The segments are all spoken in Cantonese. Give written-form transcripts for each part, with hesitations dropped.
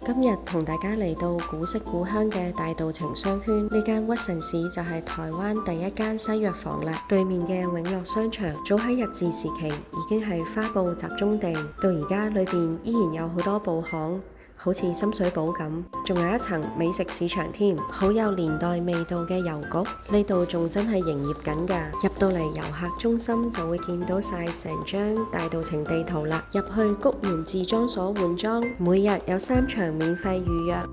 今日同大家嚟到古色古香嘅大稻埕商圈，呢間屈臣氏就係台灣第一間西藥房啦。對面嘅永樂商場，早喺日治時期已經係花布集中地，到而家裏邊依然有好多布行，好似深水埗咁，仲有一層美食市場添，好有年代味道嘅郵局。呢度仲真係營業緊㗎。入到嚟遊客中心就會見到晒成張大稻埕地圖啦。入去谷原治裝所換裝，每日有3場免費預約。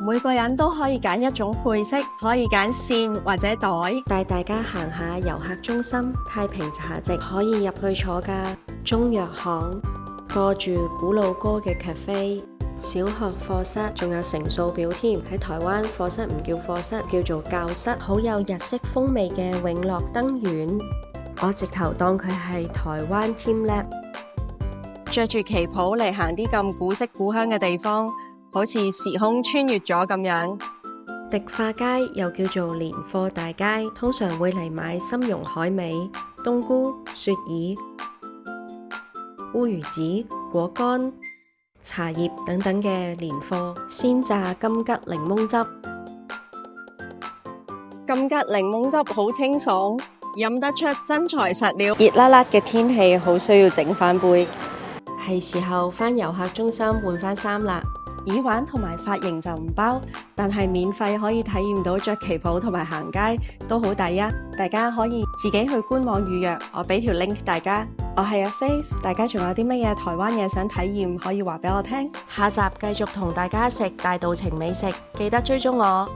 每個人都可以揀一種配飾，可以揀線或者袋。帶大家行下遊客中心，太平茶席可以入去坐㗎。中藥行，過住古老歌嘅 cafe。小學課室仲有乘數表添，喺台灣課室唔叫課室，叫做教室。好有日式風味嘅永樂燈丸，我直頭當佢係台灣 teamLab。着住旗袍嚟行啲咁古色古香嘅地方，好似時空穿越咗咁樣。迪化街又叫做年貨大街，通常會嚟買參茸海味、冬菇、雪耳、烏魚子、果乾、茶葉等等嘅年貨，鮮榨金桔檸檬汁。金桔檸檬汁好清爽，飲得出真材實料。熱辣辣嘅天氣，好需要整翻杯。係時候返遊客中心換翻衫啦。耳環同埋髮型就唔包，但係免費可以體驗到着旗袍同埋行街都好抵啊！大家可以自己去官網預約，我俾條 link 大家。我係阿飛，大家仲有啲乜嘢台灣嘢想體驗，可以話俾我聽。下集繼續同大家食大稻埕美食，記得追蹤我。